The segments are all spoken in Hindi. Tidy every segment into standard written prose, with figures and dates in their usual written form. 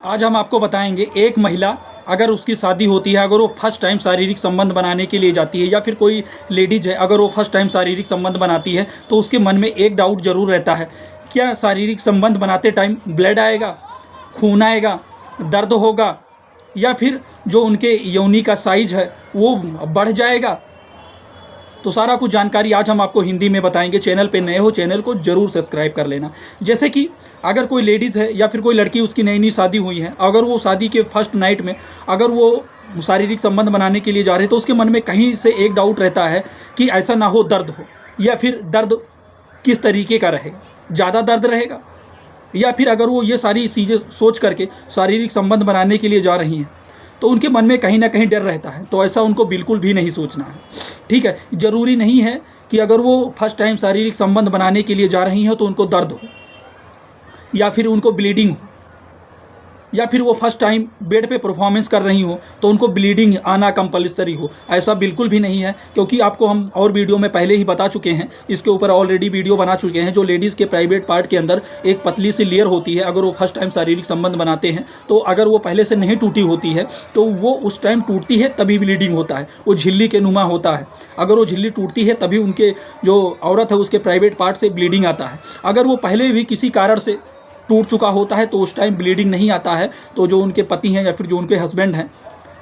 आज हम आपको बताएंगे एक महिला अगर उसकी शादी होती है, अगर वो फर्स्ट टाइम शारीरिक संबंध बनाने के लिए जाती है, या फिर कोई लेडीज है अगर वो फर्स्ट टाइम शारीरिक संबंध बनाती है, तो उसके मन में एक डाउट जरूर रहता है। क्या शारीरिक संबंध बनाते टाइम ब्लड आएगा, खून आएगा, दर्द होगा, या फिर जो उनके योनि का साइज है वो बढ़ जाएगा? तो सारा कुछ जानकारी आज हम आपको हिंदी में बताएंगे। चैनल पे नए हो, चैनल को जरूर सब्सक्राइब कर लेना। जैसे कि अगर कोई लेडीज़ है या फिर कोई लड़की, उसकी नई नई शादी हुई है, अगर वो शादी के फर्स्ट नाइट में अगर वो शारीरिक संबंध बनाने के लिए जा रहे हैं, तो उसके मन में कहीं से एक डाउट रहता है कि ऐसा ना हो दर्द हो, या फिर दर्द किस तरीके का रहेगा, ज़्यादा दर्द रहेगा, या फिर अगर वो ये सारी चीज़ें सोच करके शारीरिक संबंध बनाने के लिए जा रही हैं तो उनके मन में कहीं ना कहीं डर रहता है। तो ऐसा उनको बिल्कुल भी नहीं सोचना है, ठीक है। ज़रूरी नहीं है कि अगर वो फर्स्ट टाइम शारीरिक संबंध बनाने के लिए जा रही हैं तो उनको दर्द हो, या फिर उनको ब्लीडिंग हो, या फिर वो फर्स्ट टाइम बेड पे परफॉर्मेंस कर रही हो तो उनको ब्लीडिंग आना कंपल्सरी हो। ऐसा बिल्कुल भी नहीं है, क्योंकि आपको हम और वीडियो में पहले ही बता चुके हैं, इसके ऊपर ऑलरेडी वीडियो बना चुके हैं। जो लेडीज़ के प्राइवेट पार्ट के अंदर एक पतली सी लेयर होती है, अगर वो फर्स्ट टाइम शारीरिक संबंध बनाते हैं तो अगर वो पहले से नहीं टूटी होती है तो वो उस टाइम टूटती है तभी ब्लीडिंग होता है, वो झिल्ली के नुमा होता है। अगर वो झिल्ली टूटती है तभी उनके जो औरत है उसके प्राइवेट पार्ट से ब्लीडिंग आता है। अगर वो पहले भी किसी कारण से टूट चुका होता है तो उस टाइम ब्लीडिंग नहीं आता है। तो जो उनके पति हैं या फिर जो उनके हस्बैंड हैं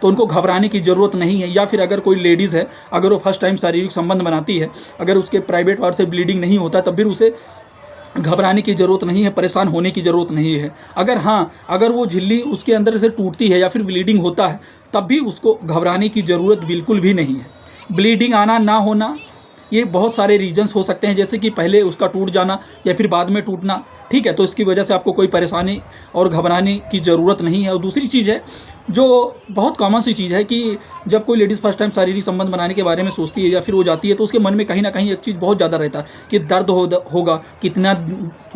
तो उनको घबराने की ज़रूरत नहीं है। या फिर अगर कोई लेडीज़ है, अगर वो फर्स्ट टाइम शारीरिक संबंध बनाती है, अगर उसके प्राइवेट पार्ट से ब्लीडिंग नहीं होता तब फिर उसे घबराने की ज़रूरत नहीं है, परेशान होने की ज़रूरत नहीं है। अगर वो झिल्ली उसके अंदर से टूटती है या फिर ब्लीडिंग होता है तब भी उसको घबराने की ज़रूरत बिल्कुल भी नहीं है। ब्लीडिंग आना ना होना ये बहुत सारे रीजंस हो सकते हैं, जैसे कि पहले उसका टूट जाना या फिर बाद में टूटना, ठीक है। तो इसकी वजह से आपको कोई परेशानी और घबराने की ज़रूरत नहीं है। और दूसरी चीज़ है जो बहुत कॉमन सी चीज़ है कि जब कोई लेडीज़ फर्स्ट टाइम शारीरिक संबंध बनाने के बारे में सोचती है या फिर वो जाती है तो उसके मन में कहीं ना कहीं एक चीज़ बहुत ज़्यादा रहता है कि दर्द होगा, कितना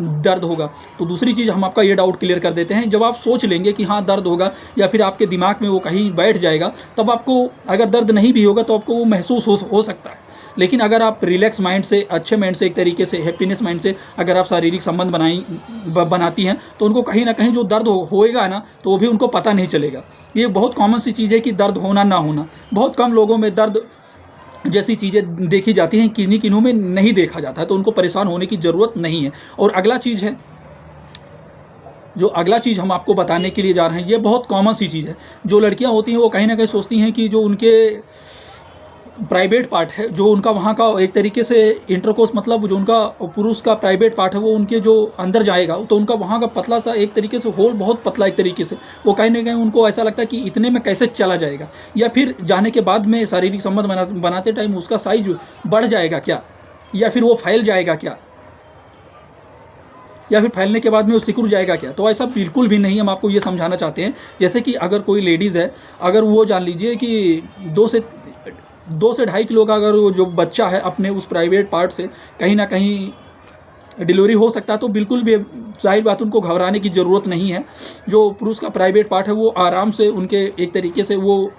दर्द होगा। तो दूसरी चीज़ हम आपका ये डाउट क्लियर कर देते हैं। जब आप सोच लेंगे कि हाँ दर्द होगा, या फिर आपके दिमाग में वो कहीं बैठ जाएगा, तब आपको अगर दर्द नहीं भी होगा तो आपको वो महसूस हो सकता है। लेकिन अगर आप रिलैक्स माइंड से, अच्छे माइंड से, एक तरीके से हैप्पीनेस माइंड से अगर आप शारीरिक संबंध बनाती हैं तो उनको कहीं ना कहीं जो दर्द होएगा ना तो वो भी उनको पता नहीं चलेगा। ये बहुत कॉमन सी चीज़ है कि दर्द होना ना होना। बहुत कम लोगों में दर्द जैसी चीज़ें देखी जाती हैं, किन्हीं में नहीं देखा जाता है, तो उनको परेशान होने की ज़रूरत नहीं है। और अगला चीज़ हम आपको बताने के लिए जा रहे हैं, ये बहुत कॉमन सी चीज़ है। जो लड़कियां होती हैं वो कहीं ना कहीं सोचती हैं कि जो उनके प्राइवेट पार्ट है, जो उनका वहाँ का एक तरीके से इंटरकोर्स, मतलब जो उनका पुरुष का प्राइवेट पार्ट है वो उनके जो अंदर जाएगा तो उनका वहाँ का पतला सा एक तरीके से होल, बहुत पतला एक तरीके से, वो कहीं ना कहीं उनको ऐसा लगता है कि इतने में कैसे चला जाएगा, या फिर जाने के बाद में शारीरिक संबंध बनाते टाइम उसका साइज बढ़ जाएगा क्या, या फिर वो फैल जाएगा क्या, या फिर फैलने के बाद में वो सिकुड़ जाएगा क्या। तो ऐसा बिल्कुल भी नहीं। हम आपको ये समझाना चाहते हैं, जैसे कि अगर कोई लेडीज़ है, अगर वो जान लीजिए कि 2 से 2.5 किलो का अगर वो जो बच्चा है अपने उस प्राइवेट पार्ट से कहीं ना कहीं डिलीवरी हो सकता है, तो बिल्कुल भी जाहिर बात उनको घबराने की ज़रूरत नहीं है। जो पुरुष का प्राइवेट पार्ट है वो आराम से, उनके एक तरीके से वो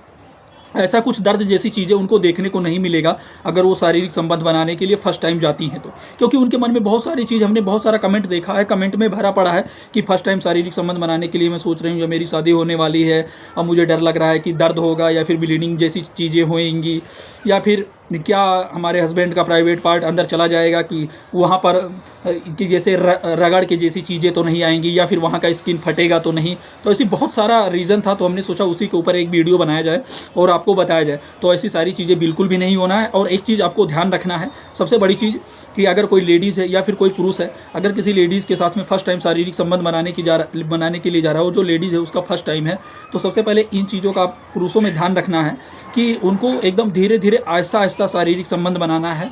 ऐसा कुछ दर्द जैसी चीज़ें उनको देखने को नहीं मिलेगा अगर वो शारीरिक संबंध बनाने के लिए फर्स्ट टाइम जाती हैं तो। क्योंकि उनके मन में बहुत सारी चीज़, हमने बहुत सारा कमेंट देखा है, कमेंट में भरा पड़ा है कि फर्स्ट टाइम शारीरिक संबंध बनाने के लिए मैं सोच रही हूँ, या मेरी शादी होने वाली है, अब मुझे डर लग रहा है कि दर्द होगा या फिर ब्लीडिंग जैसी चीज़ें होएंगी, या फिर क्या हमारे हस्बैंड का प्राइवेट पार्ट अंदर चला जाएगा, कि वहाँ पर कि जैसे रगड़ के जैसी चीज़ें तो नहीं आएंगी, या फिर वहाँ का स्किन फटेगा तो नहीं। तो ऐसी बहुत सारा रीज़न था, तो हमने सोचा उसी के ऊपर एक वीडियो बनाया जाए और आपको बताया जाए। तो ऐसी सारी चीज़ें बिल्कुल भी नहीं होना है। और एक चीज़ आपको ध्यान रखना है, सबसे बड़ी चीज़, कि अगर कोई लेडीज़ है या फिर कोई पुरुष है, अगर किसी लेडीज़ के साथ में फर्स्ट टाइम शारीरिक संबंध बनाने के लिए जा रहा हो, जो लेडीज़ है उसका फर्स्ट टाइम है, तो सबसे पहले इन चीज़ों का पुरुषों में ध्यान रखना है कि उनको एकदम धीरे धीरे आहिस्ता आहिस्ता शारीरिक संबंध बनाना है।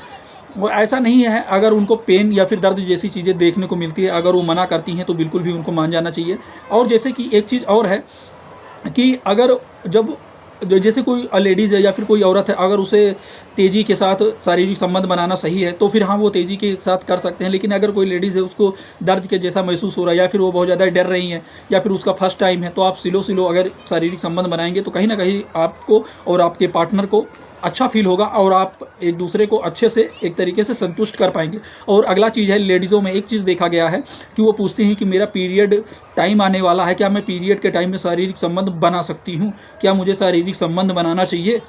और ऐसा नहीं है अगर उनको पेन या फिर दर्द जैसी चीज़ें देखने को मिलती है, अगर वो मना करती हैं तो बिल्कुल भी उनको मान जाना चाहिए। और जैसे कि एक चीज़ और है कि अगर जैसे कोई लेडीज़ है या फिर कोई औरत है, अगर उसे तेज़ी के साथ शारीरिक संबंध बनाना सही है तो फिर हाँ वो तेज़ी के साथ कर सकते हैं। लेकिन अगर कोई लेडीज़ है उसको दर्द के जैसा महसूस हो रहा है, या फिर वो बहुत ज़्यादा डर रही हैं, या फिर उसका फर्स्ट टाइम है, तो आप स्लो अगर शारीरिक संबंध बनाएंगे तो कहीं ना कहीं आपको और आपके पार्टनर को अच्छा फील होगा और आप एक दूसरे को अच्छे से एक तरीके से संतुष्ट कर पाएंगे। और अगला चीज़ है, लेडीज़ों में एक चीज़ देखा गया है कि वो पूछती हैं कि मेरा पीरियड टाइम आने वाला है, क्या मैं पीरियड के टाइम में शारीरिक संबंध बना सकती हूँ, क्या मुझे शारीरिक संबंध बनाना चाहिए।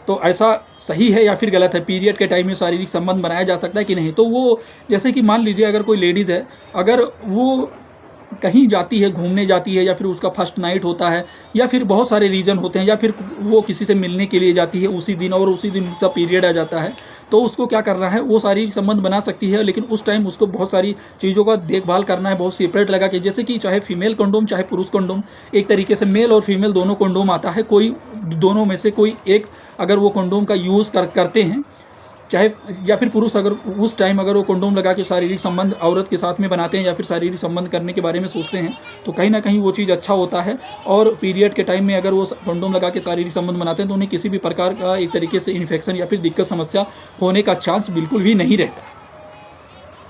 तो ऐसा सही है या फिर गलत है, पीरियड के टाइम में शारीरिक संबंध बनाया जा सकता है कि नहीं। तो वो जैसे कि मान लीजिए अगर कोई लेडीज़ है, अगर वो कहीं जाती है, घूमने जाती है, या फिर उसका फर्स्ट नाइट होता है, या फिर बहुत सारे रीज़न होते हैं, या फिर वो किसी से मिलने के लिए जाती है उसी दिन और उसी दिन उसका पीरियड आ जाता है, तो उसको क्या करना है, वो शारीरिक संबंध बना सकती है, लेकिन उस टाइम उसको बहुत सारी चीज़ों का देखभाल करना है, बहुत सेपरेट लगा के, जैसे कि चाहे फीमेल कंडोम चाहे पुरुष कंडोम, एक तरीके से मेल और फीमेल दोनों कंडोम आता है, कोई दोनों में से कोई एक अगर वो कंडोम का यूज़ करते हैं, चाहे या फिर पुरुष अगर उस टाइम अगर वो कंडोम लगा के शारीरिक संबंध औरत के साथ में बनाते हैं या फिर शारीरिक संबंध करने के बारे में सोचते हैं, तो कहीं ना कहीं वो चीज़ अच्छा होता है। और पीरियड के टाइम में अगर वो कंडोम लगा के शारीरिक संबंध बनाते हैं तो उन्हें किसी भी प्रकार का एक तरीके से इन्फेक्शन या फिर दिक्कत समस्या होने का चांस बिल्कुल भी नहीं रहता।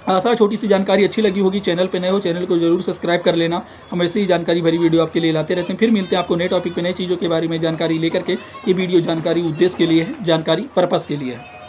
आशा छोटी सी जानकारी अच्छी लगी होगी। चैनल पे नए हो, चैनल को जरूर सब्सक्राइब कर लेना। हम ऐसे ही जानकारी भरी वीडियो आपके लिए लाते रहते हैं। फिर मिलते हैं आपको नए टॉपिक पे, नई चीज़ों के बारे में जानकारी लेकर के। ये वीडियो जानकारी उद्देश्य के लिए है, जानकारी पर्पस के लिए है।